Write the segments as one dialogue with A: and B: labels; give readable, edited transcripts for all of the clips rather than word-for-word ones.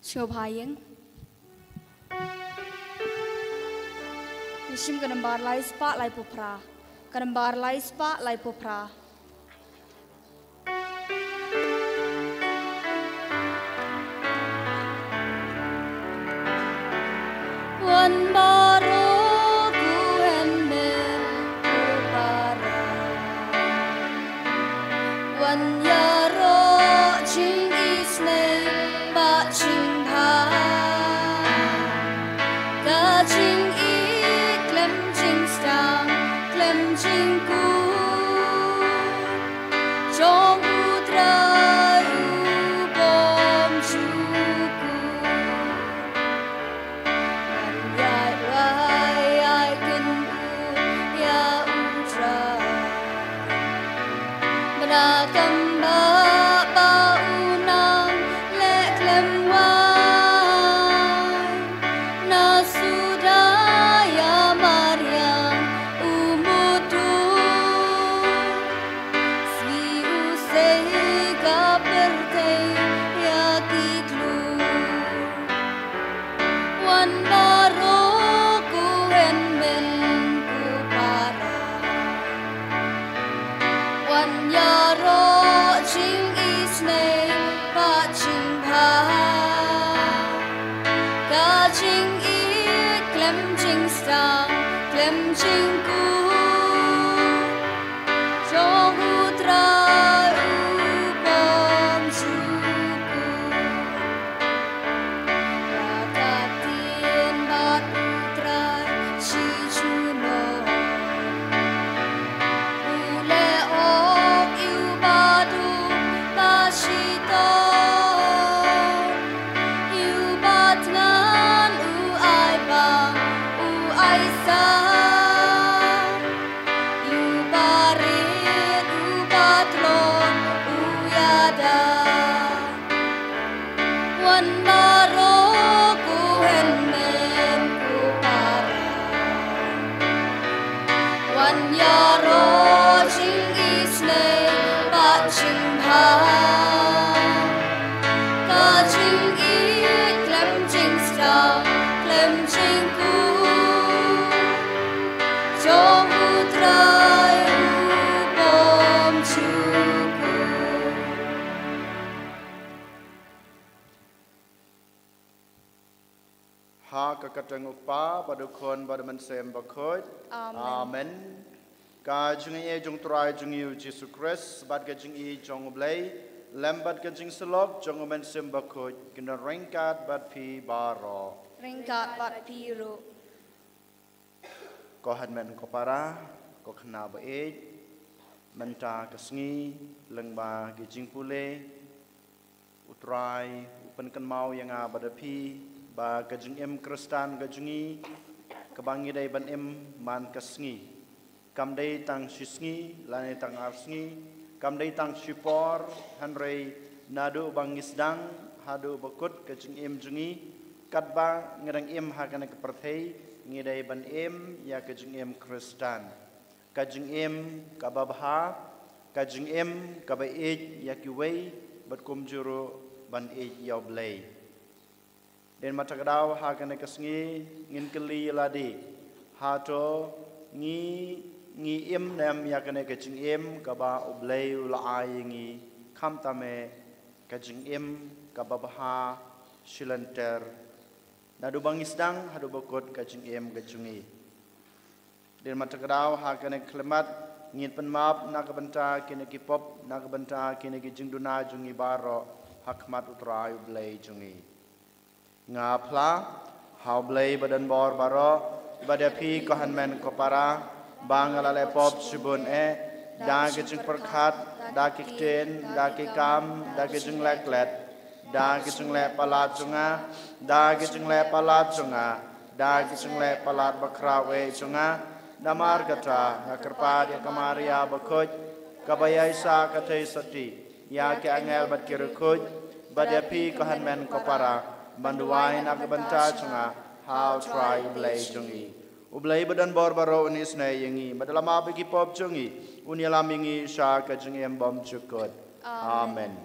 A: Shobhayang Nishim Ganambar Lai Spa Lai Popra Ganambar Lai Spa Lai Popra One baro kuhenmen kupara One yaro ching isne ba ching ha Ga ching I klem ching stang klem ching ku Chong utra ubom chuku Yai rai ai kun ya utra Menakam ba ba unang le klem wai Na sudaya Maryam umutu Si usai ka perte ya kitlu Wan baro kuhenmen kupara Wan yaro ching isne pa ching ha Ka ching I klem ching stang klem ching ku Chong utra upom chuku Rakatin bat utra chi chuno Ule ok iu badu pasito Iu batnan u ai bang u ai sa Iu barit u batlon u yada Wan baro kuhenmen kupara Wan yaro ching isne ba ching ha Ka ching I klem ching stang klem ching ku Chong utra upom chuku
B: Ha kakatang upa padukon badaman sem bakot. Amen. Ka jung e jung trai jung yu Jesus Christ bad ka jung e jung blay lambat ka jung selop jung men sem bakot kena ringkat bad pi baro.
A: Ringkat bat piro
B: Ko had men ko para ko khna ba e menta kasngi leng ba ki jing pule utrai upen kan mau yang a badapi ba ka jung em kristan ka jungi ka bangi dai ban em man kasngi kam dai tang shisngi lane tang arsngi kam dai tang shipor hanrei nadu bangisdang hadu bakut ka jung em jungi kat ba ngerang em ha kana ka perthei ngidai ban em ya ka jung em kristan ka jung em ka babha ka jung em ka ba e ya ki wei bat kum juru ban e ya blai Den matakadaw ha kana kasngi ngin keli ladi ha to ngi em nam ya kana ka jing em ka ba ublei ulai ngi kham tame ka jing em ka ba ha shilanter nadu bangisdang hadu bakot ka jing em ka jungi Den matakadaw ha kana klemat ngin penmap na ka banta kina ki pop na ka banta kina ki jingduna jungi baro hakmat utrai ublei jungi Nga pla hau blai badan bor baro badapi ko hanmen ko para bangala le pop subun da ke jing perkhat da ke ten da ke kam da ke jing leklet da ke jing le palat junga da ke jing le palat junga da ke jing le palat bakrawe junga damar kata nakarpa dia kamaria bakoj kabaya isa katei sati ya ke angel bat kirukoj badapi ko hanmen ko para banduai nak banta chunga how try ublay jungi ublay badan bor baro unis na yengi madalama bagi pop jungi unyalam yengi sha ka jungi embom chukot amen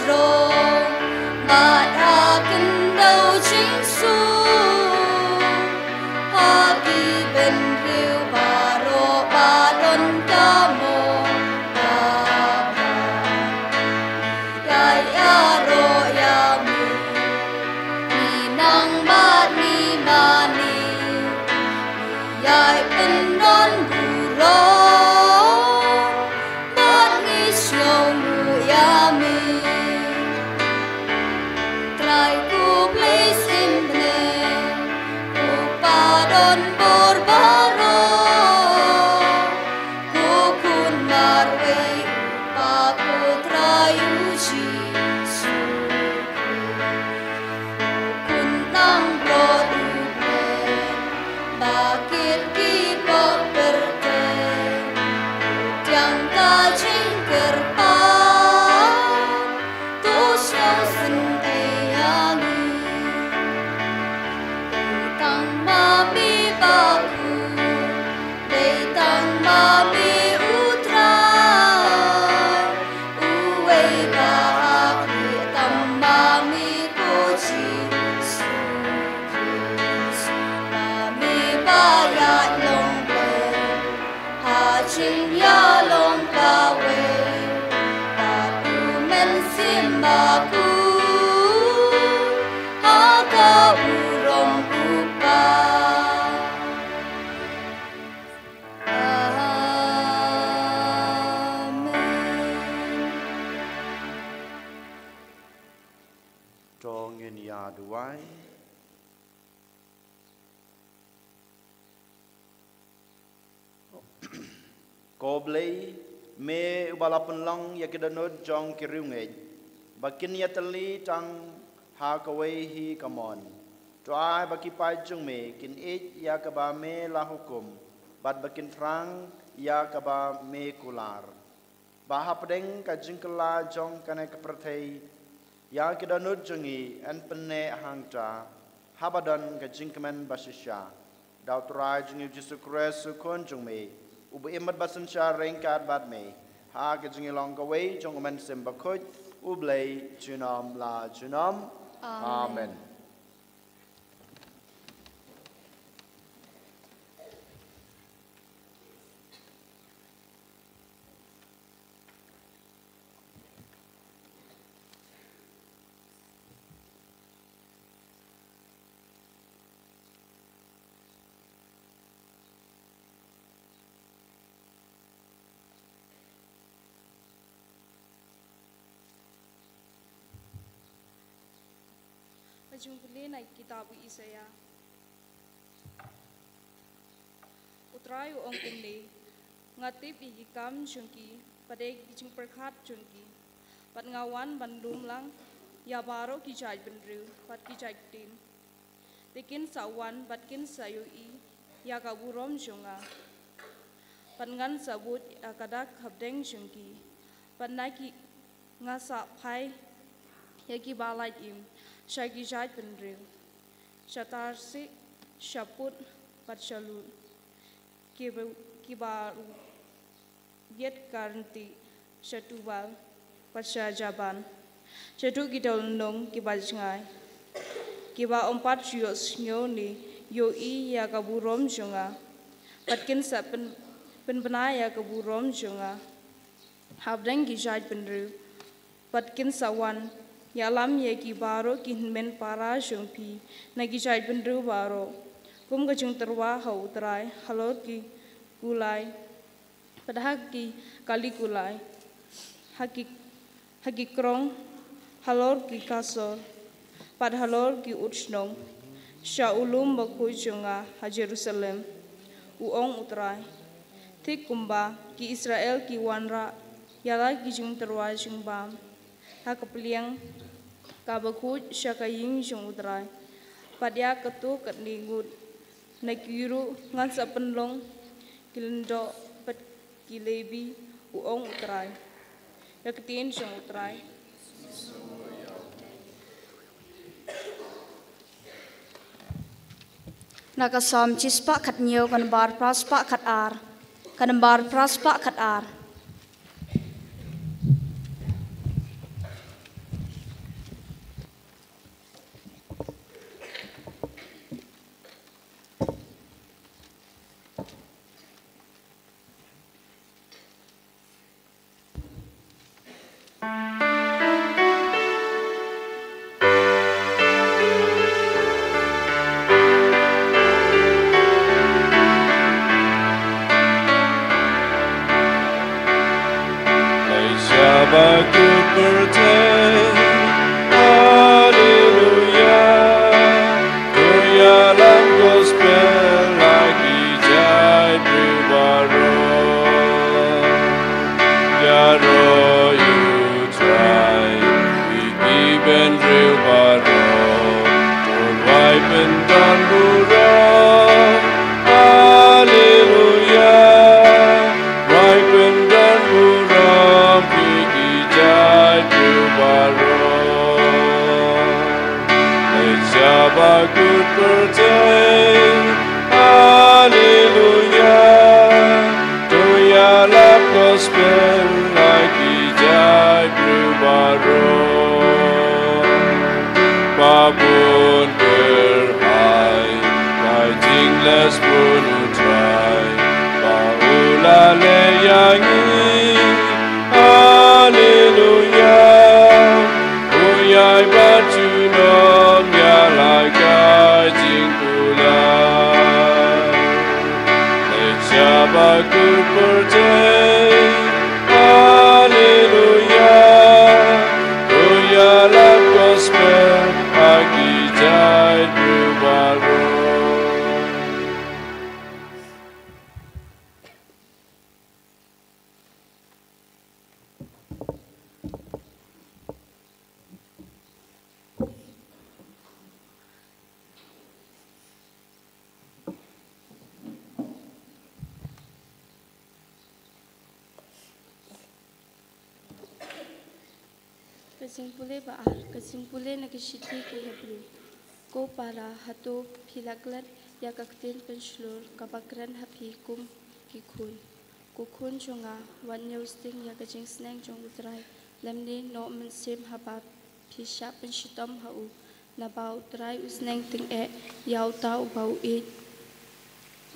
A: Israel, but haken đâu chính su, hagi ben riu baro badon kamo, dai aro ya mi nang bat mi bani, yai ben non buro.
B: Koblei me ubalapan lang yakidanod jong kirungej bakin yatali tang hakaway hi kamon try bakipai jong me kin it yakaba me la hukum bad bakin frang yakaba me kular bahapdeng ka jingkala jong kane kaprathei yakidanod jongi an penne hangta habadan ka jingkamen basisya daw try jong Jesu Christ kon jong me ubu imat basan sya rengkat bad me ha ke jingi long ka wei jong men sim bakut ublei junam la junam amen
C: Jumpa naik kitab Isaya. Utrayu ong kumni ngatip ikam jungki padek jung perkhat jungki pat ngawan bandum lang ya baro kijaj benru pat kijaj tin tikin sawan batkin sayui ya kaburom junga pat ngan sabut akadak habdeng jungki pat naki ngasa pai ya ki balai im Syagi jaj benril, syatarsi, syaput, patsalut, kibaru, yet karanti, syatubal, patsajaban, syatu kidolnong kibajngai, kiba ompat syos nyoni, yoi ya kaburom junga, patkin sa penbenaya kaburom junga, habdeng kijaj benril, patkin sawan, Yalam ye ki baro kin men para jumpi nagi jai benru baro kum ka jung terwa hau trai halor ki kulai padahal ki kali kulai haki krong halor ki kasor pad halor ki utsnong sha ulum bakui junga ha Jerusalem uong utrai tik kumba ki Israel ki wanra yala ki jung terwa jung bam ha kepliang kabakut syakaying jung utrai padya ketu ketningut nakiru ngan sapenlong kilendo pat kilebi uong utrai yaketin jung utrai
A: Nakasam cispa kat nyo kan bar praspa kat ar kan bar praspa kat ar
D: bakul percaya. Haleluya, dalam gospel lagi jai berbaro. Ya roh you try, we given real baro. Don't wipe and down burong. Haleluya, wipe and down burong, pigi jai berbaro. Bakul percaya, haleluya, doyalah gospel lagi jai berbaro. Babun berhai, kai jingles pun utrai, baulah leyangi, haleluya, uyai batu nom ya lagai jingkulai. Leja bakul percaya, haleluya, doyalah gospel lagi jai berbaro.
E: Kesimpule baar, kesimpule nakisiti ke Hebrew. Ko para hato pilaglat ya kaktin penslur kabakran hapi kum kikun. Kukun jonga wan yausting ya kajing sneng jong utrai. Lemni no mensim haba pisha penshitom hau. Nabau utrai usneng ting yau tau bau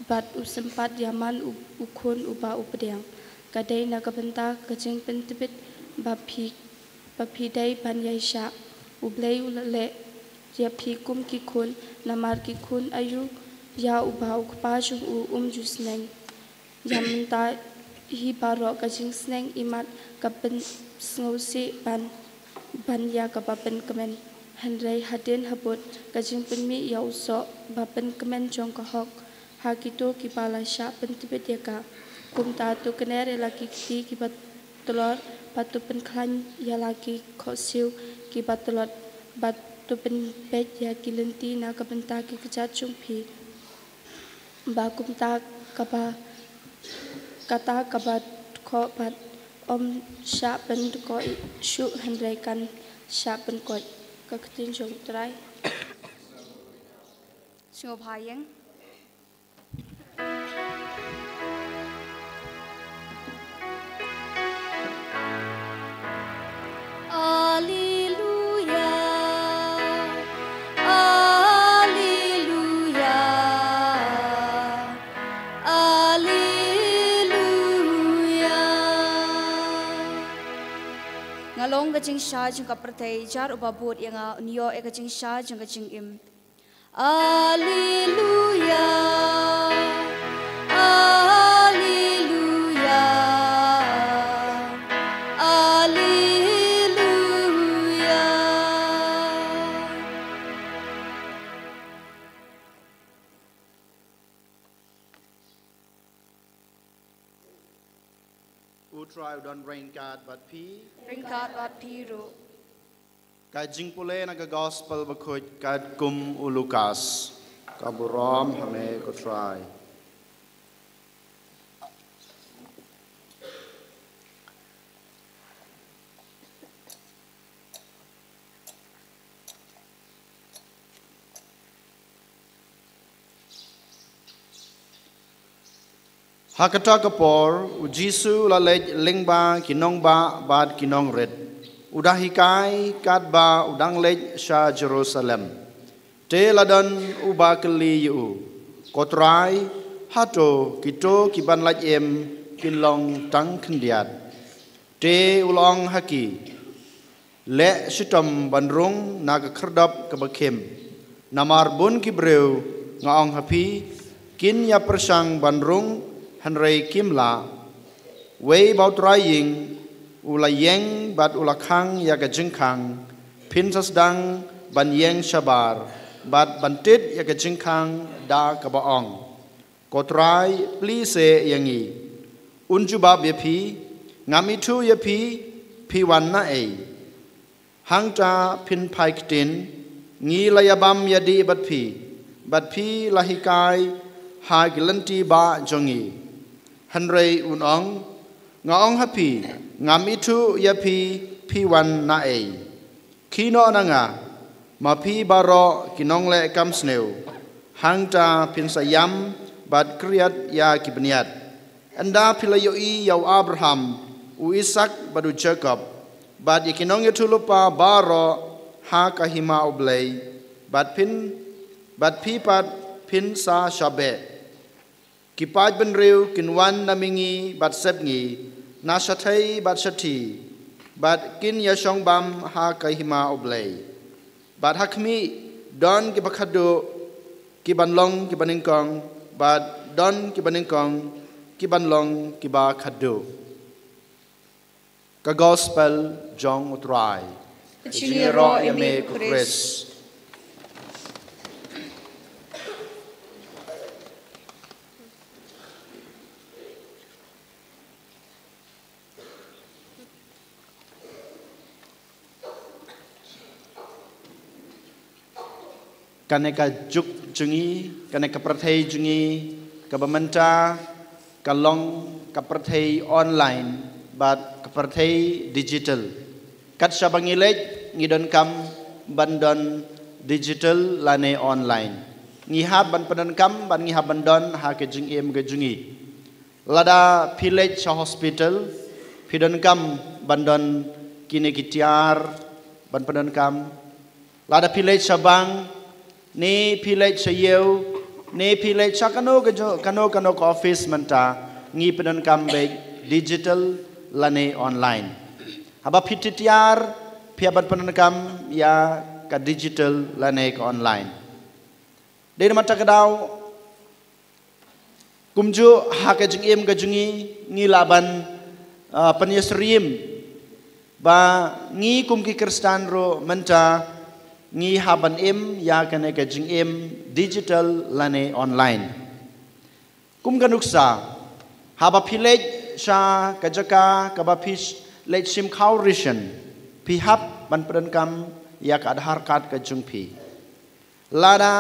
E: bat usempat yaman ukun uba upedang. Kadai nakabenta kajing pentibit Bapidai banyai syak, ublay ulale, dia pikum kikun, namar kikun ayu, ya ubau kepajung jusneng. Yamenta hi barok kajing sneng imat kapen sngosi ban ya kapapen kemen. Henry hadin habut kajing penmi ya usok bapen kemen jong kahok. Hakito kipala syak pentibit yaka. Kumta tu kenere laki kiti kipat telur. Batu penklan ya lagi kosil ki batulot batu penpet ya kilenti na kabenta ki kejacung pi bakum ta kaba kata kabat ko bat om sya pen ko syu hendrai kan sya pen ko kaketin jong trai
A: Sungo Payeng. Alleluia, Alleluia, Alleluia. Ngalong kajing sha jung kapertai jar ubabut yang unio kajing sha jung kajing im. Alleluia, Alleluia, Alleluia.
B: Utrai udon rain card but pi.
A: Ringkat wat piru.
B: Kai jingpule naga gospel bakut kad kum ulukas. Kaburam hame ko try. Hakata kapor ujisu lalej lingba kinong ba bad kinong red. Udahikai kadba udang lej sha Jerusalem. Te ladan uba keli yu. Kotrai hato kito kiban laj em kinlong tang kendiat. Te ulong haki. Le shitom bandrung naga kerdap kebakim. Namar bun kibreu ngaong hapi kin ya persang bandrung Henry Kimla, way about trying, ula yeng bat ula khang ya ka jingkhang phin sasdang ban yeng shabar bat bantit ya ka jingkhang da ka baong kotrai plise yangi unjubab ye phi ngami thu ye phi wan na e hangta phin phaik tin ngi layabam yadi bat phi lahikai ha gilanti ba jongi hanrei unong ngaong happy ngami thu ya phi wan na e kino nanga ma phi baro kinong le kam sneu hangta phin sayam bat kriat ya kibniat anda philayo I yaw Abraham u Isaac badu Jacob bat ikinong yatulupa baro ha kahima oblay bat phi pat phin sa shabe kipaj benriu kinwan namingi bat sepngi nashathai bat shathi bat kin yashong bam ha kahima oblay bat hakmi don ki bakhadu ki banlong ki baningkong bat don ki baningkong ki banlong ki ba khadu ka gospel jong utrai Chinero yame kukres kaneka juk jungi kaneka prathei jungi kabamanta kalong kaprathei online bat kaprathei digital kat sabangilej ngidon kam bandon digital lane online ngihab ban padan kam ban ngihab bandon ha ke jing em ke jungi lada village hospital pidon kam bandon kine kitiar ban padan kam lada village sabang ni village sayeu ni village sakano kano office manta ngi padan kam be digital lane online haba pititiar piaban penanakam ya ka digital lane ka online de mata kadau kumju ha ka jingim ka jungi ngi laban penyesrim ba ngi kumki kristan ro menta ngi haban im ya kane ka jingim digital lane online kum kanuksa haba philej sha kajaka kaba fish lech sim khau rishan pi hap ban pran kam ya ka adhar card ka jungpi lada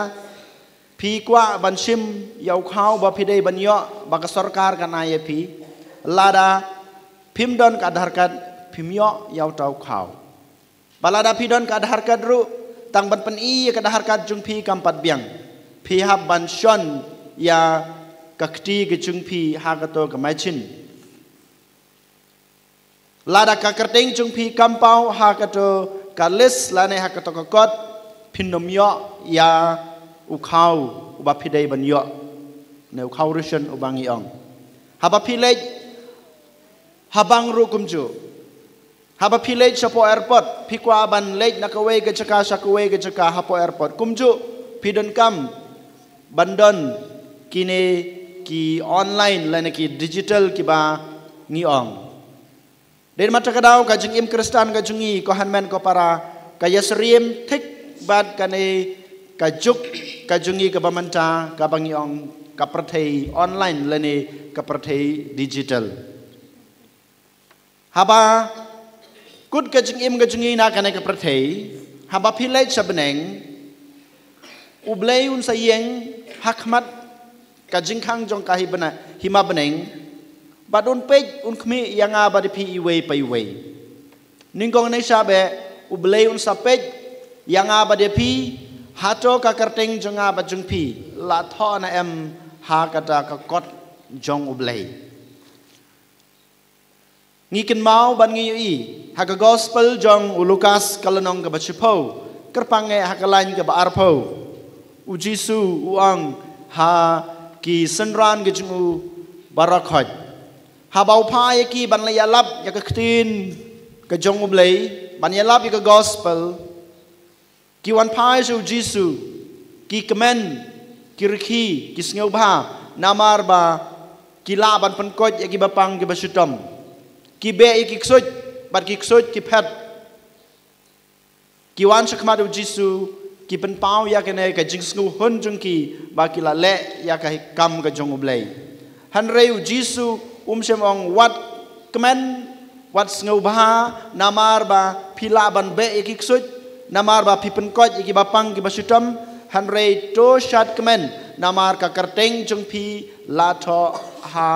B: pi kwa ban sim yau khau ba phi dei ban yo ba ka sarkar ka na ye pi lada phim don ka adhar card phim yo yau tau khau balada pi don ka adhar card ru tang ban pan I ka adhar card jungpi kam pat biang pi hap ban shon ya kakti ke jungpi ha ka to ka machin lada ka kerteng jungpi kampau ha ka to ka list lane ha ka to ka kot phinom yo ya u khau u ba phidei ban yo ne u khau rishan u bang yong ha ba philej habang ru kumju ha ba philej sapo airport phikwa ban lej nakawei ke chaka sakawei ke chaka ha po airport kumju phidon kam bandon kine ki online lane ki digital ki ba ngi ong den mata kadau ka jing im kristan ka jungi ko hanmen ko para ka yasrim thik bad kane ka juk ka jungi ka bamanta ka bangi ong ka prathei online lane ka prathei digital haba kut ka jing im ka jungi na kane ka prathei haba philej sabneng ublei un sayeng hakmat ka jingkhang jong ka hima beneng badun pej un khmi yanga badi pi iwe pai we ningkong nei sabe ublei un sapej yanga badi pi hato ka karteng jonga bajung pi la tho na em ha kata ka kot jong ublei ngiken mau ban ngi I ha ka gospel jong Lukas kalanong ka bachipo kerpange ha ka lain ka ba arpo u Jisu uang ha ki senran ke jungu barakhoj habau phai ki ban la yalap ya ka khtin ka jong ublei ban yalap ya ka gospel ki wan phai su Jisu ki kemen ki rikhi ki sneu bha namar ba ki la ban pan koj ya ki bapang ki basutom ki be ki ksoj บัดกิกสุดกิเพดกิวันชักมาดูจิสูกิเป็นเป้ายากันเองกับจิงสงูหุ่นจงกีบากิละเละยากับกำกับจงอุบเลยฮันเรยูจิสูเชมองวัดกมันวัดสงูบานามาร์บาพิลาบันเบยกิกสุดนามาร์บาพิเป็นก้อยกิบาปังกิบาชุดมฮันเรย์โตชัดกมันนามาร์กับกระเตงจงพีลาทอฮา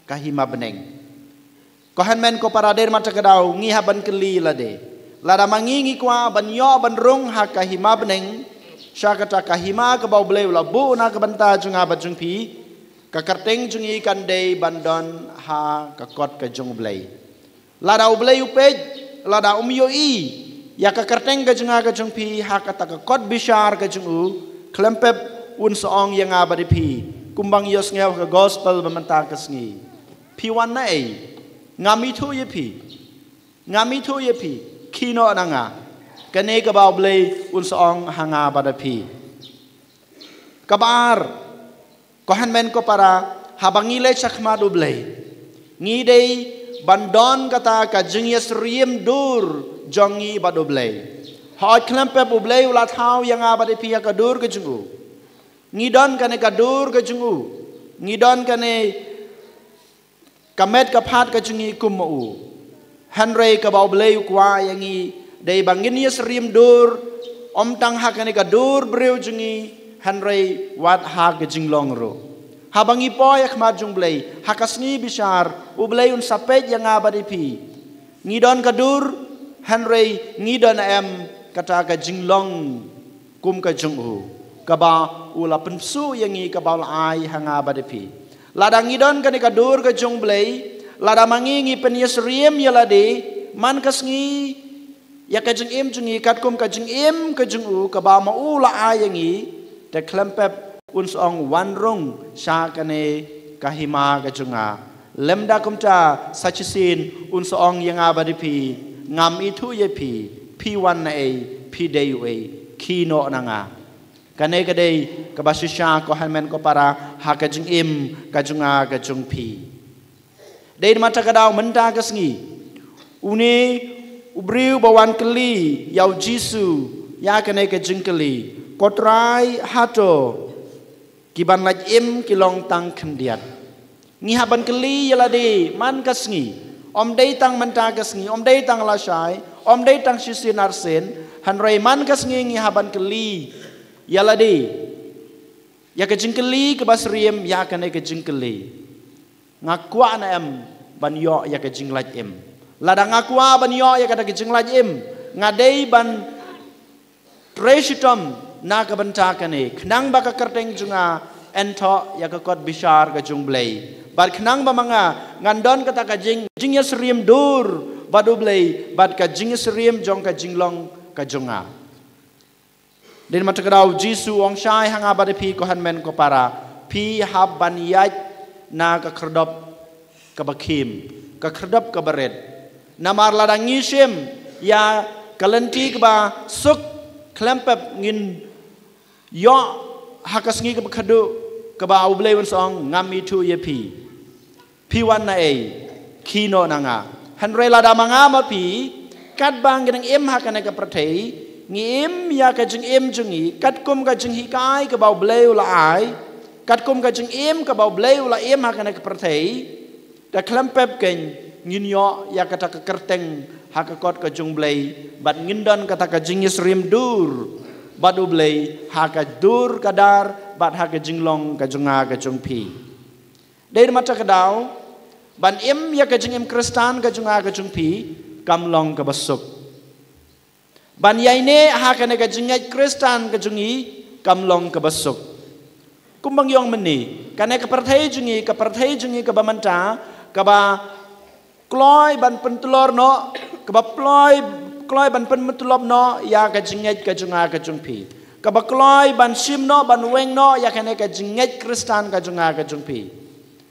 B: กะฮิมาบันเองก็ฮันแมนก็ปาราเดร์มาจากกระดาวงี้ฮาบันกลีละเดlada mangingi kwa banyo banrung ha kahima beneng syakata kahima ke bau beleu la bu na ke banta junga bajung pi ka karteng jungi kan dei bandon ha ka kot ke jung blei lada ublei upej lada umyo i ya ka karteng ke junga ke jung pi ha kata ka kot bishar ke jungu klempep un soong yang abadi pi kumbang yos ngeu ke gospel bemanta ke sngi pi wan nai ngami thu ye pi kino nanga kene ka bau blei un song hanga badapi kabar ko hanmen ko para habangi le chakma du blei ngi dei bandon kata ka jingyas riem dur jongi badu blei hot klempe bu blei ula thau yang badapi ka dur ke jungu ngi don kane ka dur ke jungu ngi don kane kamet ka phat ka jungi kumu Henry ka bau blei kwa yangi dei bangin yes rim dur om tang ha kane ka dur breu jungi Henry wat ha ke jinglong ro habangi po yak ma jung blei hakasni bishar u blei un sapet yang abadi pi ngidon ka dur Henry ngidon em kata ka jinglong kum ka jung u ka ba ula pensu yangi ka bau ai hanga abadi pi ladang ngidon kane ka dur ka jung blei lada mangingi penyes riem yalade man kasngi ya kajeng im jungi katkum kajeng im kajeng u kaba ma u la ayangi te klempep unsong wanrung syakane kahima kajunga lemda kumta sachisin unsong yang abadipi ngam itu yepi pi wan nae pi dewe kino nanga kane kadei kabasisya ko hanmen ko para ha kajeng im kajunga kajung pi Dari mata kadau menta kesngi, uni ubriu bawan keli yau jisu ya kene ke jengkeli kotrai hato kiban laj im kilong tang kendiat ngi haban keli yalade man kesngi om dei tang menta kesngi om dei tang lasai om dei tang sisin arsen hanrei man kesngi ngi haban keli yalade ya ke jengkeli ke basriem ya kene ke jengkeli ngakwa na em banyo ya ke jinglaj em lada ngakwa banyo ya kata ke jinglaj em ngadei ban treshitom na ka banta kane khnang ba ka kerteng junga ento ya ka kot bishar ka jungblei bar khnang ba manga ngandon kata ka jingya sriem dur badu blei bad ka jingya sriem jong ka jinglong ka junga den matakadau jisu ong shai hanga bade pi ko hanmen ko para pi hab ban yaj na ka kerdop ka bakim ka kerdop ka baret namar ladang ngishim ya kalenti ka ba suk klempep ngin yo hakas ngi ka khadu ka ba ublei wan song ngami tu ye pi wan na e kino nanga hanre lada manga ma pi kat bang gedang em hakane ka prathei ngim ya ka jing em jungi kat kum ka jing hi kai ka ba ublei la ai kat kum ka jeng im ka bau bleu la im ha kana ka perthei ta klempep ken ngin yo ya kata ka kerteng ha ka kot ka jung blei bat ngindon kata ka jing yesrim dur badu blei ha ka dur kadar bat ha ka jinglong ka junga ka jung pi dei mata ka dau ban im ya ka jing im kristan ka junga ka jung pi kamlong ka basuk ban yaine ha kana ka jingai kristan ka jungi kamlong ka basuk kumbang yong meni kane ka parthai jungi ka bamanta ka ba kloi ban pentulor no ka ba kloi ban pentulop no ya ka jinget ka junga ka jungpi ka ba kloi ban sim no ban weng no ya kane ka jinget kristan ka junga ka jungpi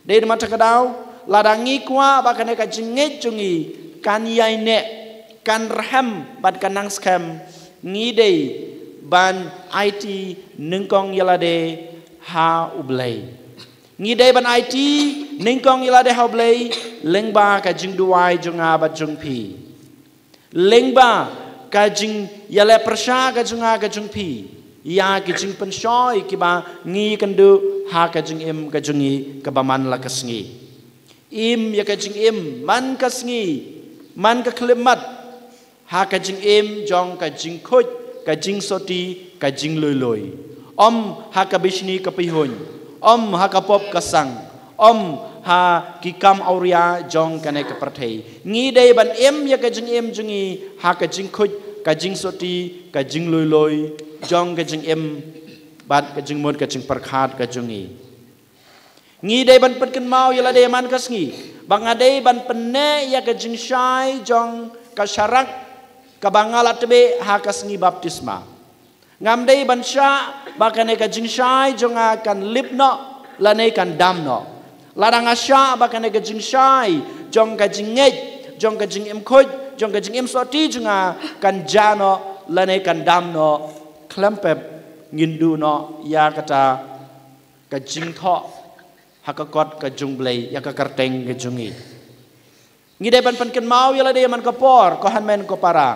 B: dei mata ka dau ladangi kwa ba kane ka jinget jungi kan yaine kan rahem bat kanang scam ngi dei ban IT nengkong yalade ha ublei
F: ngi dei ban IT ning kong ila de hoblei lengba ka jing duai junga ba jung pi lengba ka jing yale persha ka junga ka jung pi ya ki jing pen shoi ki ba ngi kan du ha ka jing im ka jungi ka ba man la ka sngi im ya ka jing im man ka sngi man ka klimat ha ka jing im jong ka jing khoj ka jing soti ka jing loi loi ha ka bishni ka pi hon ha ka pop ka sang ha ki kam auria jong ka ne ka prathei ngi dei ban em ya ka jing em jungi ha ka jing khoj ka jing soti ka jing loi loi jong ka jing em bat ka jing mod ka jing parkhat ka jungi ngi dei ban pat kan mau ya la dei man ka sngi bang adei ban penne ya ka jing shai jong ka syarak ka bangala tebe ha ka sngi baptisma ngam dei ban sha ba ka ne ka jing shai jong kan lipno la ne kan damno ladang asya ba ka ne ka jing shai jong ka jing ngej jong ka jing em khoj jong ka jing em soti jong kan jano la ne kan damno klempep ngindu no ya kata ka jing tho hakakot ka jungblei ya ka karteng ke jungi ngide ban pan ken mau ya la de man ka por ko han men ko para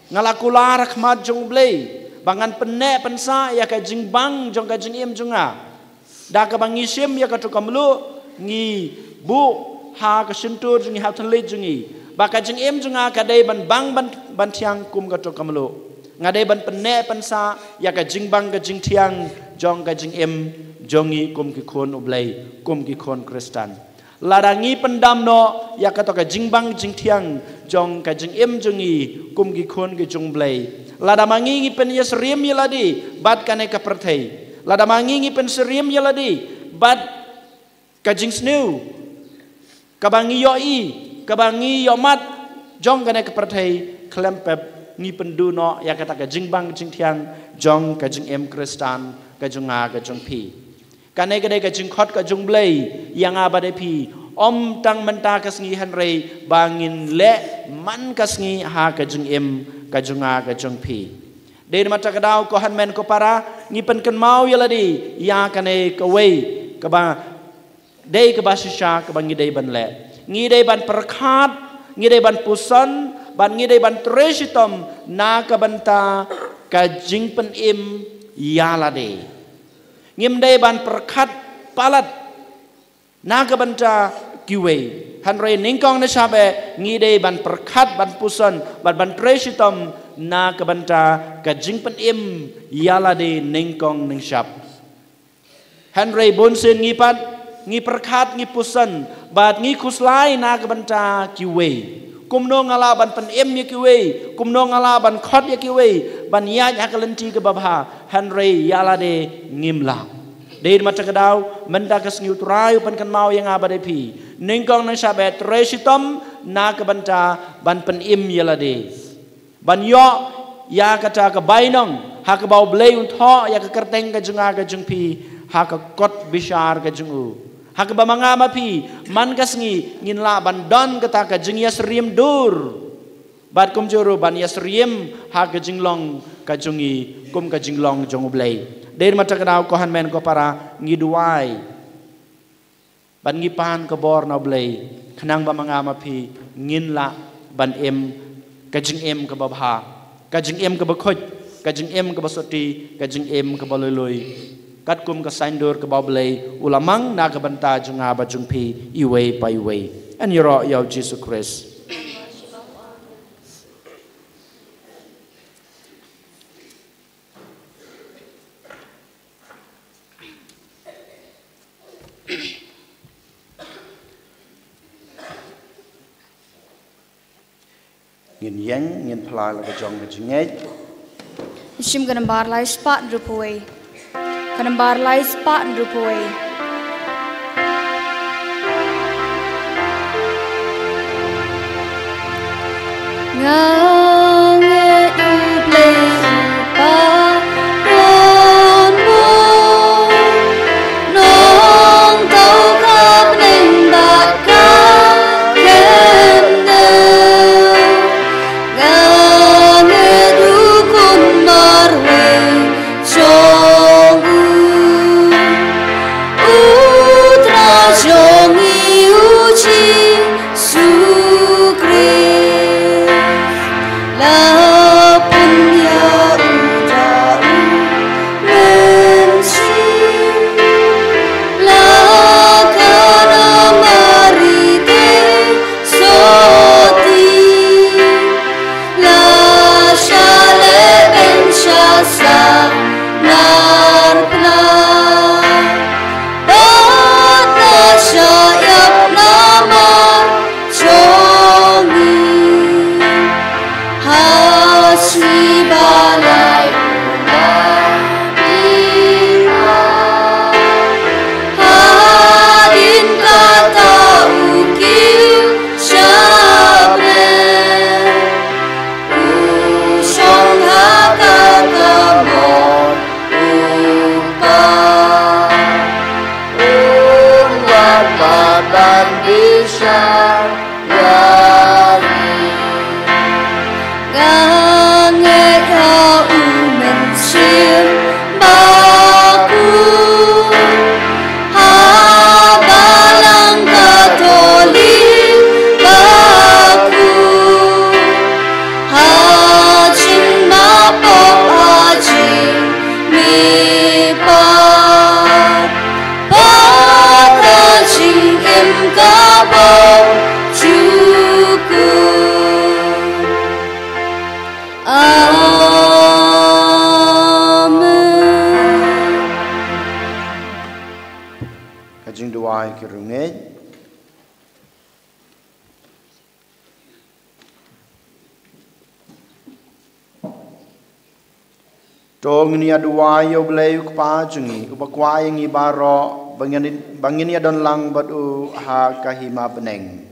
F: ngalakula rakhmat jungblei bangan penne pensa ya ka jing bang jong ka jing em junga da ka bangi sim ya ka to kamlu ngi bu ha ka sintur jungi ha thle jungi ba ka jing em junga ka dei ban bang ban thiang kum ka to kamlu ngade ban penne pensa ya ka jing bang ka jing thiang jong ka jing em jongi kum ki khon ublei kum ki khon kristan ladangi pendam no ya ka to ka jingbang jingthiang jong ka jing em jongi kum ki khon ki jungblei ladamangi ngi pen yes riem yaladi bat kane ka prathei ladamangi ngi pen seriem yaladi bat ka jing snu ka bangi yo i ka bangi yo mat jong kane ka prathei klempep ngi pendu no ya ka ta ka jingbang jingthiang jong ka jing em kristan ka junga ka jong pi kane kane ka jing khot ka jung blei yang abade pi tang menta ka sngi han rei bangin le man ka sngi ha ka jing em ka junga ka jung pi de mata ka dau ko han men ko para ngi pen kan mau ya ladi ya kane ka wei ka ba de ka ba sha ka bangi de ban le ngi de ban perkhat ngi de ban pusan ban ngi de ban tresitom na ka banta ka jing pen em ya ladi ngim dei ban perkhat palat naga banta kiwe hanre ningkong na sabe ngi dei ban perkhat ban pusan ban tresitom naga banta ka jingpen im yala de ningkong ning sap hanre bonsen ngi pat ngi perkhat ngi pusan bat ngi khuslai naga banta kiwe kumno ngala ban pen im ya kiwe kumno ngala ban khot ya kiwe ban ya akalenti ke babha hanre yala de ngimla de mata kadau menda ka sngiu turai pan kan mau yang abade pi ningkong nang sabet resitom na ka banta ban pen im yala de ban yo ya kata ka bainong ha ka bau blei un tho ya ka kerteng ka junga ka jungpi ha ka kot bishar ka jungu ha ka bamanga ma pi man ka sngi ngin la ban don kata ka jing yas riem dur bat kum juru ban yas riem ha ka jinglong ka jungi kum ka jinglong jong blei der mata kadau ko han men ko para ngiduai ban ngipan ko bor na blei khnang ba manga ma phi ngin la ban em ka jing em ka ba bha ka jing em ka ba khoj ka jing em ka ba soti ka jing em ka ba loi loi kat kum ka sain dor ka ba blei ulamang na ka banta junga ba jung phi iwe pai we an yoro yaw Jesus Christ ngin yang ngin phlai la ka jong ka jingej
A: Shim ganambar lai spot drupaway. Ganambar lai spot drupaway. Ngang play pa nong tàu khắp nên bạc ca khen Hãy subscribe cho kênh Ghiền Mì Gõ để không bỏ lỡ chim baku habalang Katolik baku hajin mapo hajin mipat parajin em kabau cukup.
B: Kajing doa kirunget. Tong ni doa yo blay ukpa jungi upakwa yang ibaro bangin ya don lang batu ha kahima beneng.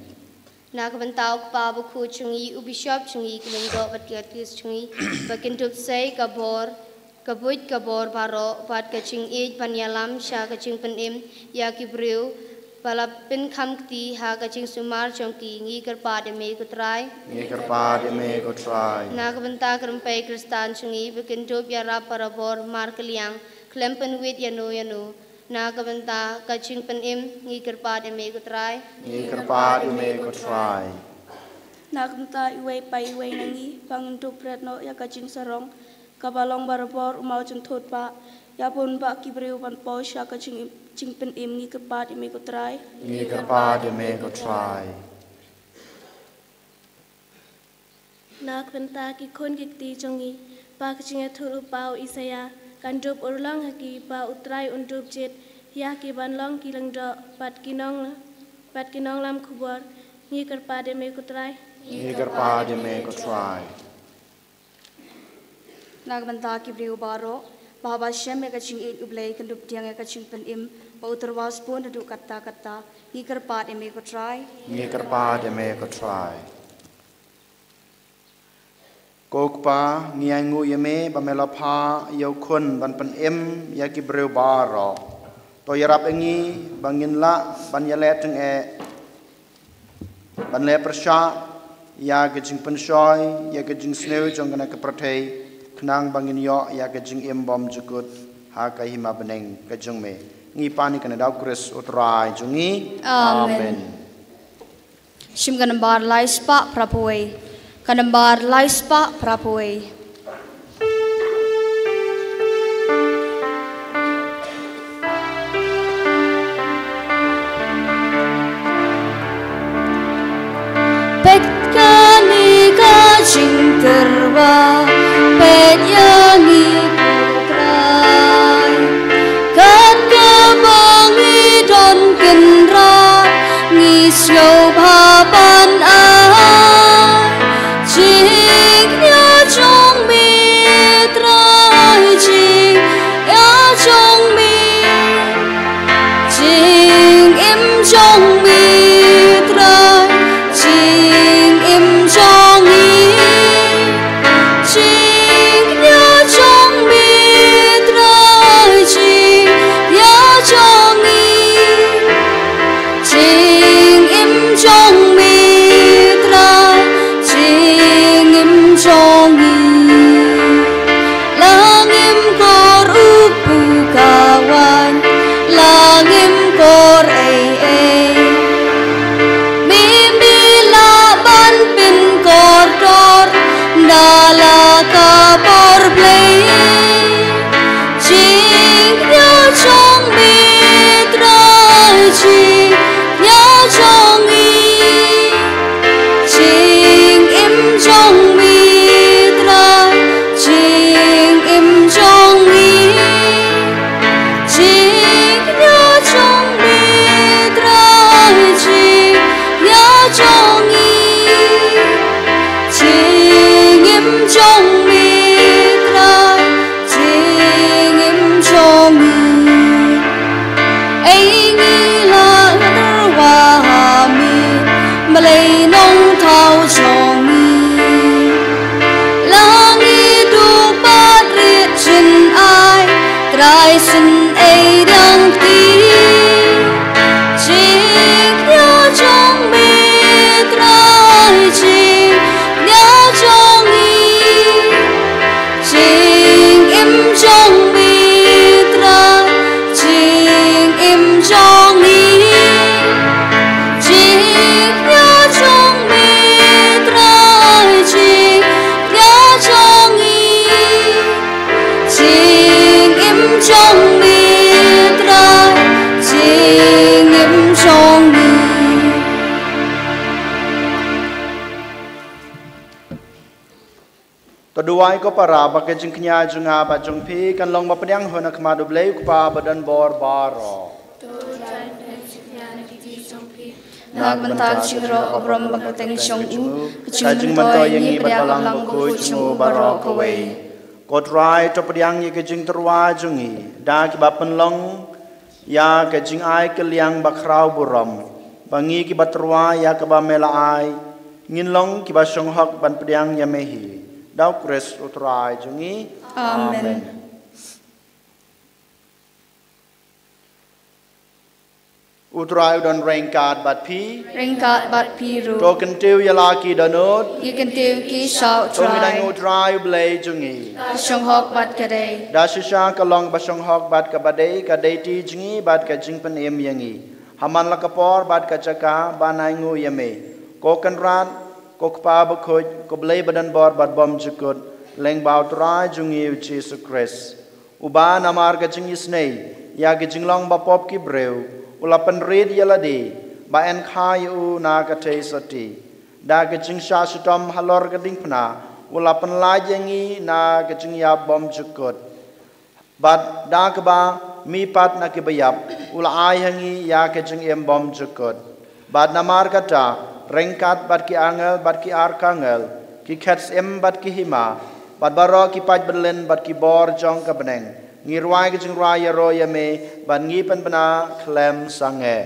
G: Nak bentau pa buku cungi ubishop cungi kelenggo batkiatis cungi bakin tup say kabor kabuit kabor baro bat kacing ej panyalam sha kacing penim ya kibriu balapin khamti ha kacing sumar chongki ngi kerpa de me kutrai nak benta kerempai kristan cungi bakin tup ya rap parabor mar keliang klempen wit yanu nak benta kacing penim ngi kerpa de me kutrai
E: Nak benta iway pa iway nangi panguntuk pretno ya kacing sarong kabalong barabor umau centut pa ya pun pa kibriu pan pos ya kacing pen im ngi kerpa de me kutrai
H: Nak benta ki kon kikti jongi pa kacing atul upau isaya kandup urlang haki pa utrai undup jet ya ki banlong ki lengdo pat kinong lam kubur ngi kerpa de me kutrai
A: Nak benta kibriu baro baba shem ya kacing ej ublay kandup tiang ya kacing penim pa uterwas pun duduk kata-kata ngi kerpa de me kutrai
B: Kokpa ngiangu yeme bamelapa yau kun ban pen em ya kibreu baro to yarap engi bangin la ban yale teng ban le persha ya kejing penshoy ya kejing sneu jong kana keprotei knang bangin yo ya kejing em bom jukut ha kahima beneng kejong me ngi pani kana dau kris utrai jungi amen
A: Shim kanambar laispa prapoe Kanambar laispa prapoe Pet kani kajing terwa pet yangi putrai kat kebangi don kendra ngisyo baban Jingnya trong mi trai jing ya trong mi jing im trong mi trai jing im trong mi jingnya trong mi trai jing ya trong mi jing im trong mi Langim kor upu kawan Langim kor Mimpi laban pin kor dor Dala kapor play Jingnya chong mitra Jingnya chong Jing im chong Malay nong thao chong Langi du bat riết chân ai Trai sinh ấy đang tí Chính nhớ trong mi trai Chính nhớ trong nghi Chính im
B: Toduai ko para baka jing knya junga ba jung pi kan long ba pediang hona kma do blei ku pa badan bor baro.
A: Nag mentag jingro obrom bakateng syong u kajing manto yang i badalang ku chung baro ko wei.
B: Kodrai to pediang ye kajing terwa jungi da ki ba penlong ya kajing ai ke liang ba krau buram bangi ki ba terwa ya ka ba mela ai ngin long ki ba syong hok ban pediang ya mehi. Dau kres utrai jungi.
A: Amen.
B: Utrai udon rengkat bat pi.
A: Rengkat bat piru.
B: Token tiu yalaki donut.
A: You can do ki shao
B: Try.
A: try.
B: Utrai blei jungi.
A: Shong hok bat kadai.
B: Da shisha kalong basong hok bat ka badai ka deiti jungi bat ka jingpen em yangi. Haman la kapor bat ka caka banai ngu yame. Kokan rat ko kpa ba khoj ko blei badan bor bat bom jukut leng bau trai jungi Jesus Christ. Uba namar ka jingi snei ya ka jinglong ba pop ki breu. Ulapan red yaladi ba en khai u na ka te sati da ka jing sha sutom halor ka ding pna ulapan la yangi na ka jing ya bom jukut bat da ka ba mi pat na ki bayap ula ai hangi ya ka jing em bom jukut bat namar kata rengkat bat ki angel bat ki ar kangel ki khats em bat ki hima bat baro ki paj belen bat ki bor jong ka beneng ngirwai ki jing raya ro ya me ban ngi pen bana klem sange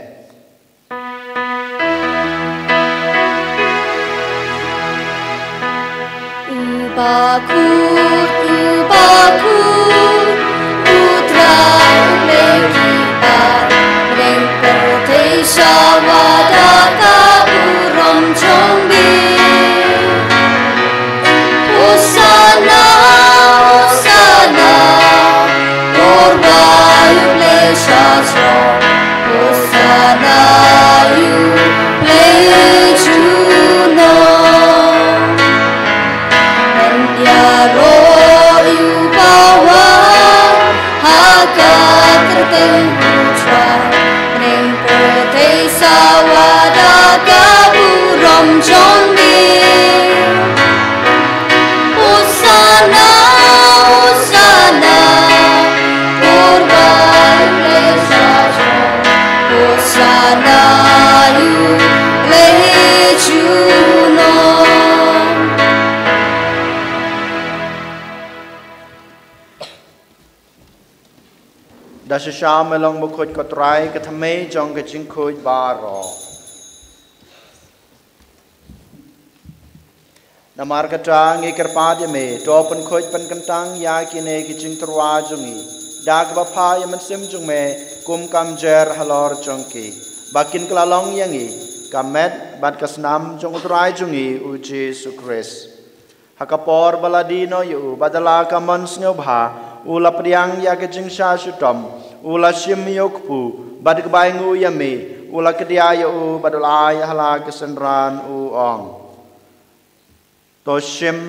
G: Ubaku putra leki bat leng pertei sawada ka urom chongbi Hosana Hosana Korbayu pleshasro Hosana you play juno Yaro you bawa hakat terteng putra neng pertei sawada kaburom jombi Hosana Hosana korban lesajo Hosana you lejuno
B: da shisha melong bu khoj ko trai ka thame jong ka jing khoj baro namar ka tang ngi kerpa de me to pen khoj pen kantang ya ki ne ki jing trwa jungi da ka ba pha ya man sim jung me kum kam jer halor jong ki bakin klalong yangi kamet bat kasnam jong trai jungi u Jesus Christ hakapor baladino yu badala kamon snobha ula priang ya ke jing sha sutom ula shim yokpu bad ke baingu yame ula kedia ya u badul ai hala ke senran u ong to shim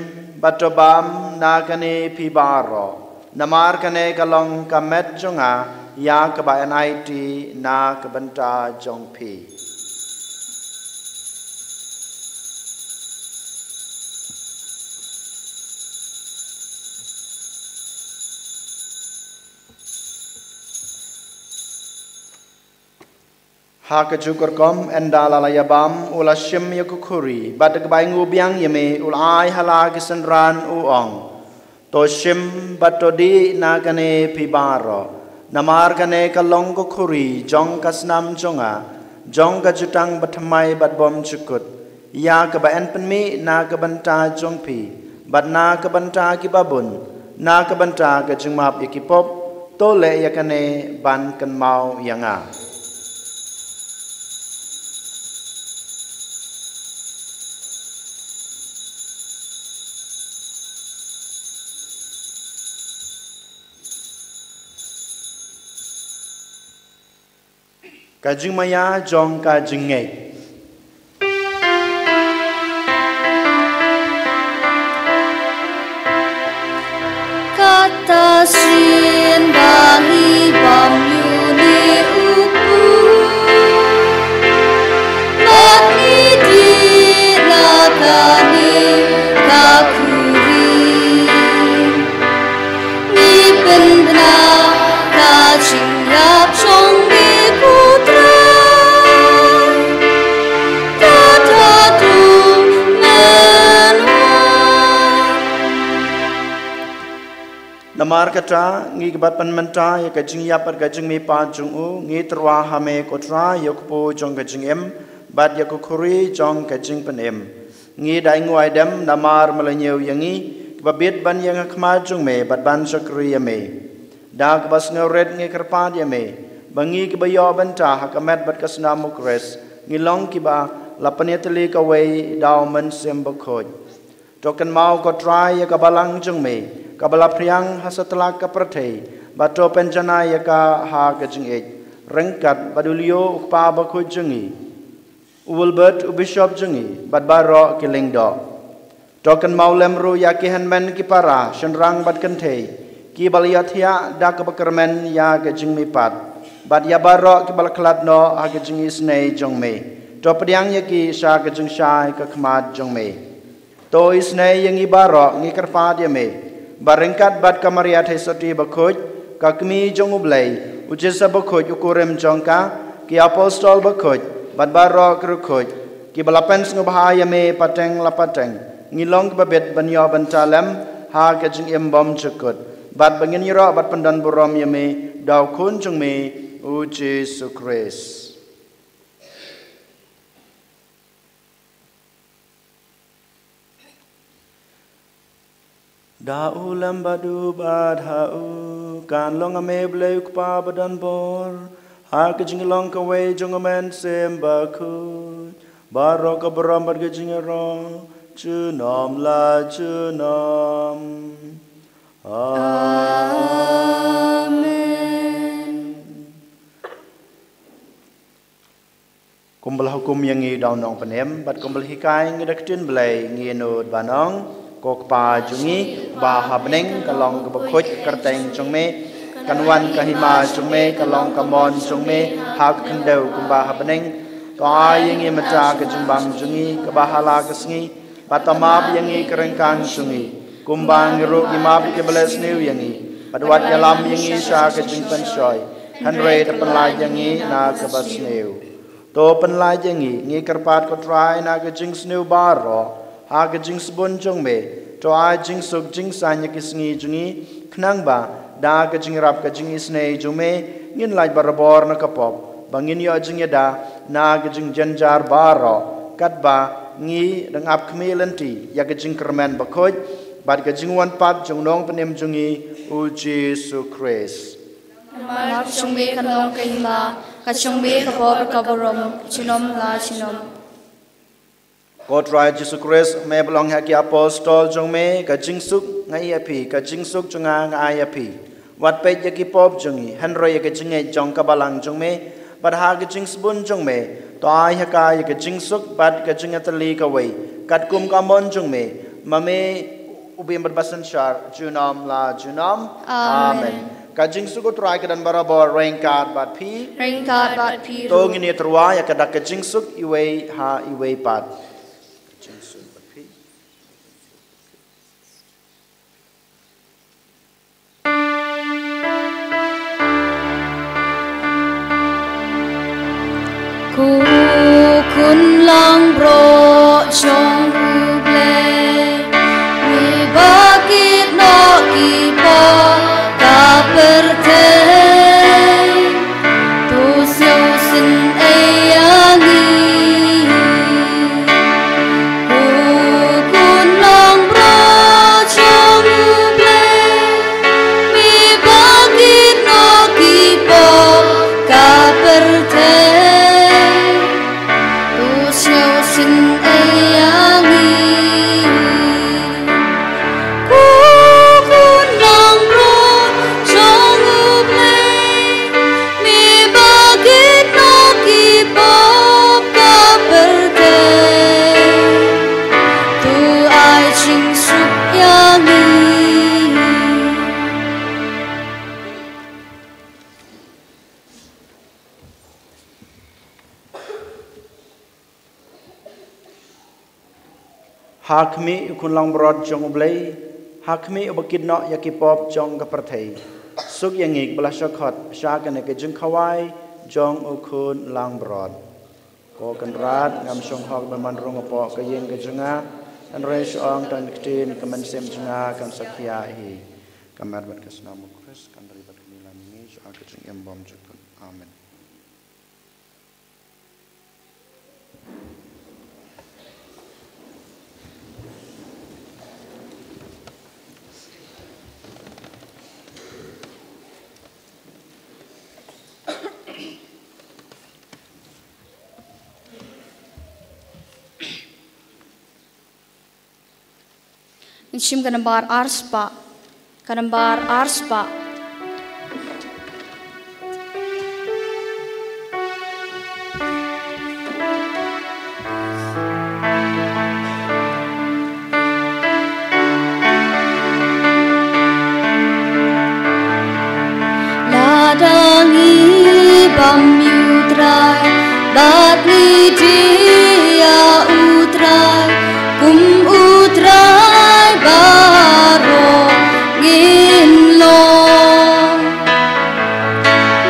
B: batobam na kane pi baro namar kane kalong kamet jonga ya ke ba nit na ke banta jong pi Haka jukur kom endala la yabam ula shim yakukuri badak baingu biang yame ula ai hala kisenran uong to shim batodi nagane pibaro namar kane kalong kukuri jong kasnam jonga jong ka jutang batmai batbom chukut ya ka ba en penmi na ka banta jong pi bat na ka banta ki babun na ka banta ka jingmap yakipop to le yakane ban kan mau yanga Kajing maya jong kajing ngei.
G: Kata sin bali bam yuni upu Laki di nakani kakuri
B: Namar kata ngi kebat penmenta ya kajing ya per kajing mi pa jung u ngi terwa hame kotra ya kupo jong kajing em bat ya kukuri jong kajing pen em ngi dai nguai dem namar melenyew yangi kebabit ban yang khma jung me bat ban sakri ya me da kebas ngeret ngi kerpat ya me bangi kebayo benta hakamet bat kasna mukres ngi long kiba lapanetli kawai daw men sem bakoj token mau kotra ya kabalang jung me kabala priang hasatla ka prathei bato penjana ya ka ha kajing ej rengkat badulio ukpa ba khu jungi ulbert ubishop jungi badbaro kilingdo token maulem ru ya ki hanmen ki para shenrang bad kantei ki baliathia da ka bakermen ya kajing mi pat bad ya baro ki balaklatno ha kajing isnei jongme to pediang ya ki sha kajing shai ka khmat jongme to isnei yang ibaro ngi karpa dia me barengkat bat kamaria thesoti bakhoj kakmi jong ublai ujesa bakhoj ukurem jongka ki apostol bakhoj bat baro krukoj ki balapen ngobhaya me pateng lapateng ngilong babet banyo bantalem ha kajing embom chukut bat bangin yiro bat pandan burom yame daw kun jong me u Jesu Christ. Da ulam badu badhau kan long ame bleu kpa badan bor ha kajing long ka we jong amen sem baku baro ka bram bad kajing ro chu nom la chu nom amen. Kumbal hukum yang ngi daw nong panem bat kumbal hikai ngi daktin blai ngi nod banong kok pa jungi bahabneng kalong kabakoj karteng jongme kanwan kahima jongme kalong kamon jongme hak kendau kumbahabneng kaayeng mata kajumbang jungi kabahala kasngi patamab yangi kerengkang jungi kumbang ru imab kebeles new yangi padwat yalam yangi sha kajing penshoy hanre penlai yangi na kabas new to penlai yangi ngi kerpat kotrai na kajing new baro ha kajing sebon jongme to a jing suk jing sanya kisngi jungi knang ba da kajing rap kajing isne jume ngin lai barabor na kapop bangin yo jing da na kajing janjar baro kat ba ngi dangap khmelenti ya kajing kermen bakhoj bad kajing wan pat jongnong penem jungi u Jesu Christ
A: mar chungme kanong kahima kachungme kabor kaborom chinom la chinom God right Jesus Christ me belong ha ki apostol jong me ka jingsuk ngai api ka jingsuk chunga ngai api wat pe ya ki pop jongi hanro ya ka jinge jong ka balang jong me bad ha ka jingsbun jong me to ai ha ka ya ka jingsuk bad ka jinga tali ka wei kat kum ka mon jong me mame ubim basan shar junam la junam amen ka jingsuk ko try ka dan barabor rengkat bat pi to ngini trwa ya ka dak ka jingsuk iwei ha iwei pat
I: kun lang bro chong uble mi bakit no kipo ka perte tu siêu sin ayangi kun lang bro chong uble mi bakit no kipo ka perte
B: hakmi kun lang brod jong ublei hakmi ubakid no yakipop jong kaperthei suk yangik blasakhat shakan ke jing khawai jong ukun lang brod ko kan rat ngam song hok man rong po ka yeng ke junga an resh ong tan ktin kaman sem junga kan sakya hi Kamar bat kesnamu Kris kan dari bat kemilan ini soal kecing yang bom cukup. Amin.
J: Insim kanambar arspa, kanambar arspa.
I: Ladangi bam yutrai, bat ni dia utrai, kum utrai. Baro ngin lo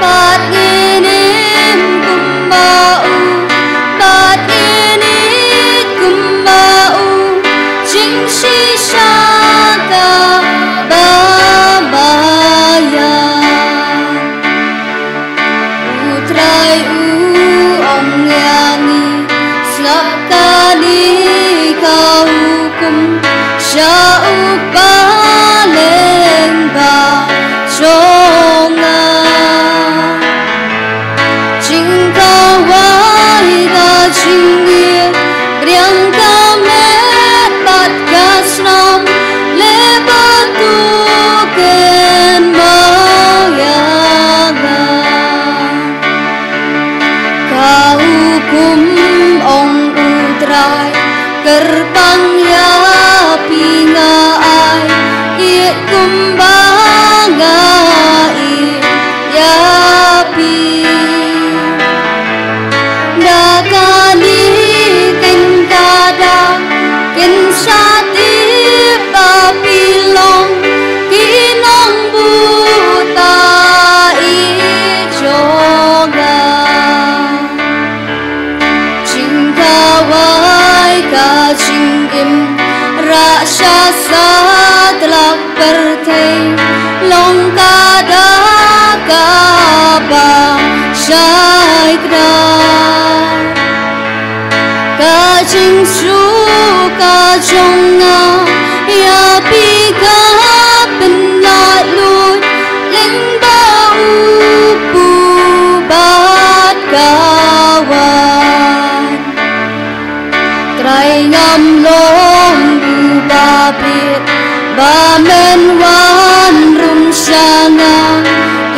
I: bat ngin kumbau bat ngin kumbau ching shi shaka babaya utrai ong yangi slapkani kau hukum Jauh paling bajonga Cinta waida cinggir Briang kamet bat kasnam Lebat tuken mayanga Kau hukum ong utrai Gerbang ya pinga ai iet kumbanga i ya pi dakani ken kada ken sati papilong kinong buta i joga cinta wai ka cingim Raksasa telah bertei Longkada kaba syaikda Kajing suka jonga Ya pika penatlut Lengba upu bat kawan Trai ngam long babit bamen wan rum sana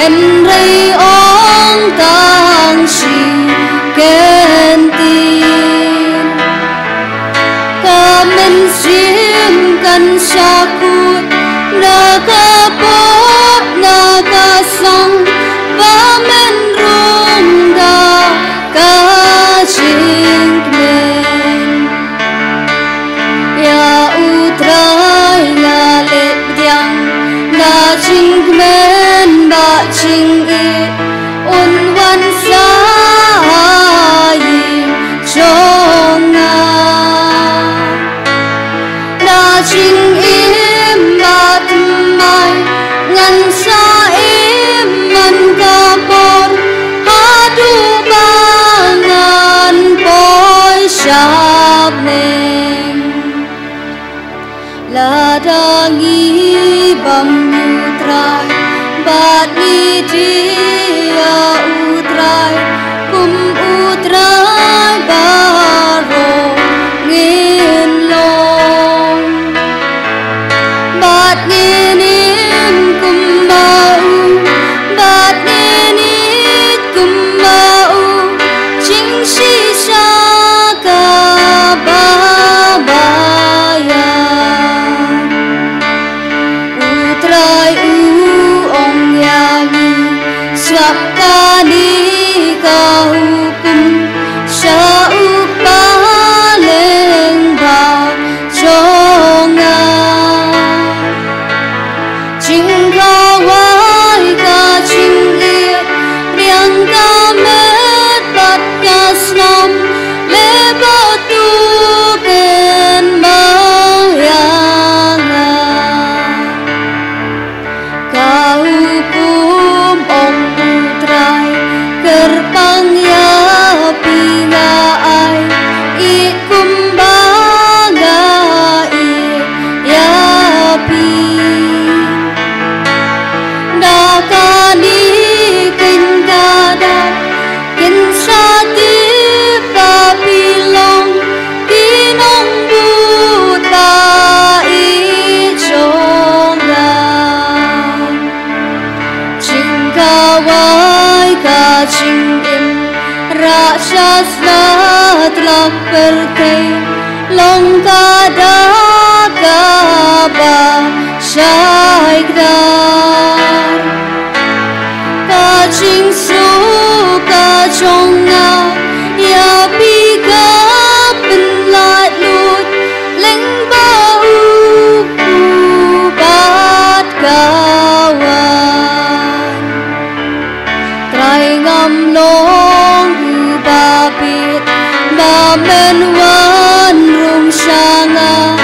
I: henrei ong tang si kentin kamen sim kan sakut naga pop naga sang bamen rum da kajing Ching men ba ching it un wan sa yi chonga na ching im ba mai ngan sa im man ka por hadu bangan poi shap neng ladangi bam utrai bat ni dia utrai kum utrai baro ngin long bat ngin kum mau bat ngin kum mau ching shi shaka babaya Swapkani kau hukum Syauh paling bajonga Cinta wai ka cinggir Riang kamet bat kasnam Lebat tuken bayanga Prasasla telah pergi Longkada kaba syaikdar Kacing suka jonga Ya biga penlat lut Leng bau kubat kawan Trai ngam long ubabit Bamen wan rung shanga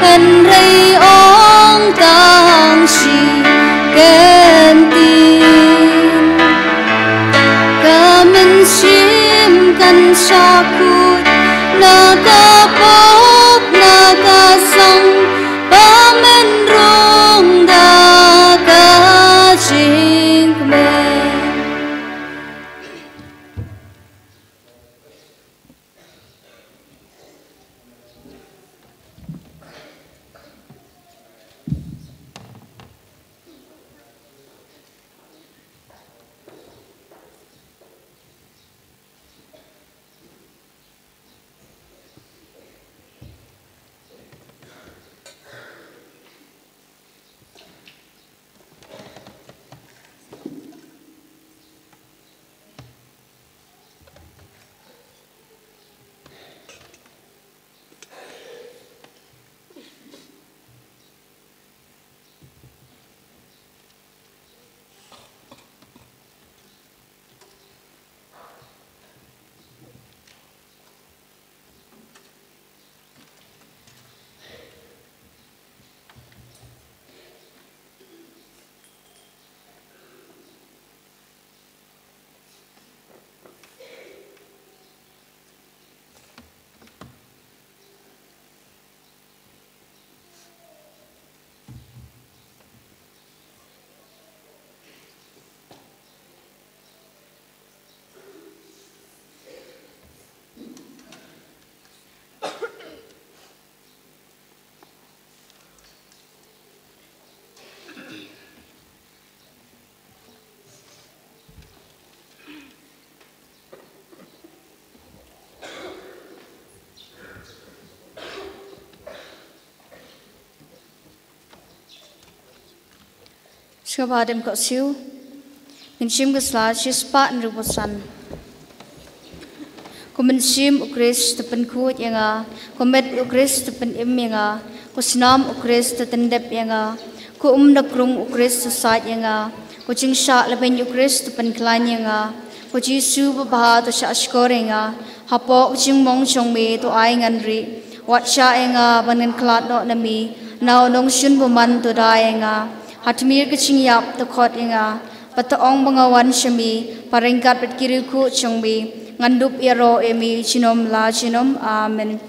I: Henry ong tang si kentin Kamen sim kan sakut Nakapop nakasang Bamen rung da kacing men Skabadem kau siu, mensim keslah sispa nerupasan. Kau mensim ukris tepen kuat yang kau met ukris tepen im yang kau senam ukris tetendep yang kau nakrung ukris sesat yang kau cingsha leben ukris tepen kelan yang kau jisu berbahar tu syak skor yang hapok cing mong chong me tu ai nganri wat sya yang banen kelat no nami nau nong shun buman tu da yang Hatmir kecing yap tekot inga, pataong bangawan syami, paringkat berkiriku cengbi, ngandup iro emi cinom la cinom, amen.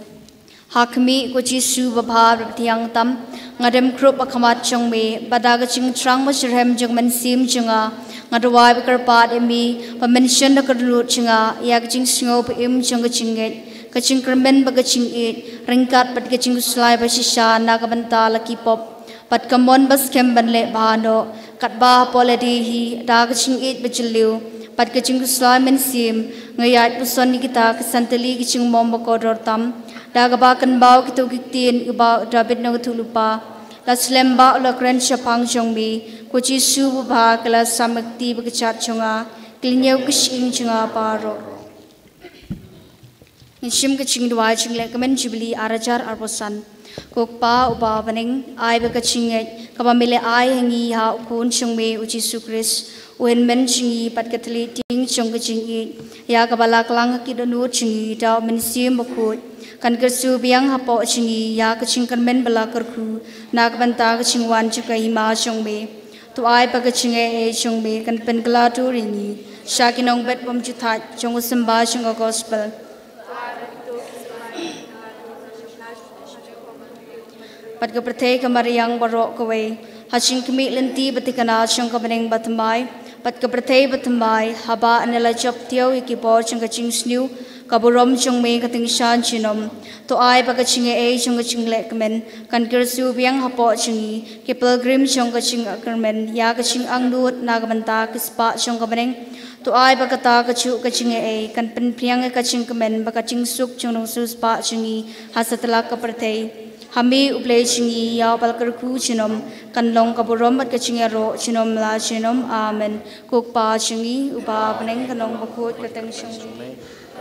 I: Hakmi kuci su babhar bertiang tam, ngadem krup akamat cengbi, pada kecing terang masyarahem jeng mensim cenga, ngadawai berkerpat emi, pemensyen dekerlut cenga, ya kecing singau peim ceng kecingit, kecing kermen bagacing it, ringkat pat kecing selai bersisa, naga bentar laki pop. Pat kamon bas kemban le bahano kat bah poledi hi da kecing it bejeliu pat kecing kuslamen sim ngayat puson ni kita kesanteli kecing mom bakodor tam da gabakan bau kitu kitin ba dabit na lupa la slemba la kren chapang jongbi kuci su ba kala samakti bekecat chonga klinyau kishing chonga paro nishim kecing dua ching le kemen jibli arajar arbosan Kokpa uba baning ai bekacingit kabamile ai hangi ha ukun chungme uji sukris uen men chingi pat katli ting chung kacingit ya kabala klang kidonu chingi da mensim bakut kan kersu biang hapo chingi ya kacingkan men bala kerku nak banta kacingwan chukai ma chungme tu ai bekacingit chungme kan pen glatu ringi shakinong bet bom juthat chung samba chung gospel Pat kepertai kemariang barok kawai, hacing kemik lenti betikana cang kebening batamai, pat kepertai batamai, haba anela job tiaw iki bor cang kacing sniu,
J: kaburom chung me kating shan chinom to ai ba ka chinge e chung ka chingle kemen kan kersu biang hapo chingi ke pilgrim chung ka ching kermen ya ka ching angdut nagamanta kispa chung ka beneng to ai ba ka ta ka chu ka chinge e kan pen priang ka ching kemen ba ka ching suk chung no su spa chingi hasatla ka perthei hami uple chingi ya pal kerku chinom kan long kaburom bat ka chinge ro chinom la chinom amen kok pa chingi upa beneng kan long ba khot ka teng chung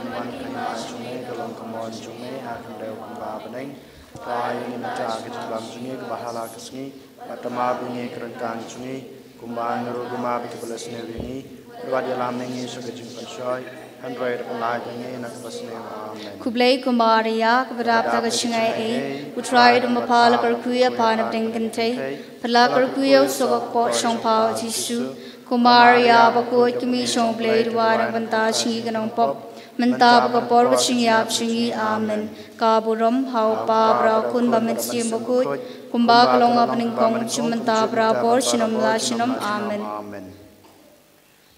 B: Wan kaya sungai kalong kemon sungai akan dewa kumba beneng Rai ini mencah ke dalam sungai ke bahala ke sungai Matama bunyi kerentang sungai Kumba ngeru kumba ke belas ini Dua di dalam nengi suka jumpa soy Handrai depan lagi ini nak belasnya amen
J: Kublai kumariya keberapa ke sungai e utrai dum pala kerkuya panap dengkente pala kerkuya sogok pot song pau jisu kumariya bakoi kimi song play dua banta chingi kanong pop menta bakapor ke chingi ap chingi amen kaburom hau pa bra kun bamet sim bakoi kumba kalong apening kong chumenta bra por chinom la chinom amen
B: amen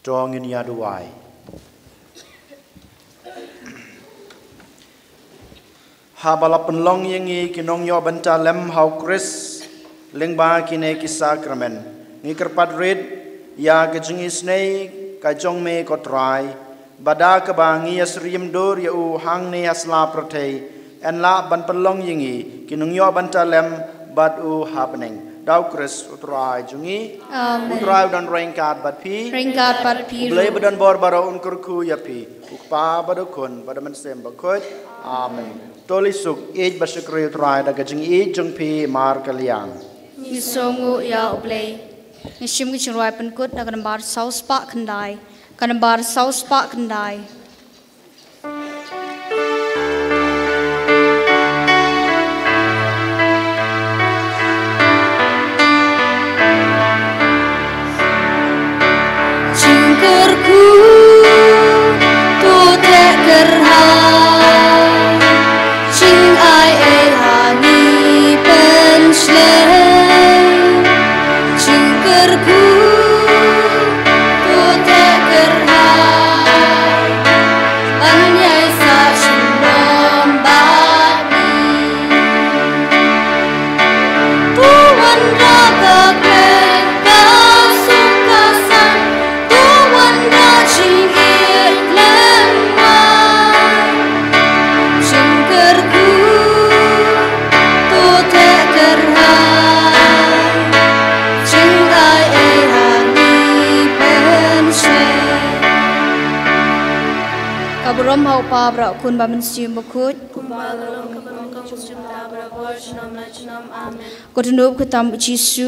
B: dong ini aduai Habala penlong yengi kinong yo banta lem hau Chris lengba kine kisakramen ni kerpat red ya kejungi snei kajong me kotrai bada kebangi asrim dor ya u hang ne asla protei en la ban penlong yengi kinong yo banta lem bad u happening dau Chris utrai jungi utrai dan rengkat bat pi blai badan bor baro un kurku ya pi ukpa badukun badaman sem bakot amen Toli suk ej basikri utrai daga jing ej jung pi mar kaliang.
J: Nisongu ya ublay. Nishim ki chingruai penkut na kanambar saus pak kendai. Kanambar saus pak kendai. Cingkerku tu tak gerhai. Ching ai e hani pen slay ching kerku tu te kerhai anyai sa chulom bani tuan ra ka klen ka suka san tuan ra ching it lemai ching kerku tu te kerhai ching ai e hani pen slay kaburom hau pa bra kun ba men sim bakut
H: kumba kalong kaburom ka chum ta bra bor chinom la chinom amen
J: ko tunub ko tam jisu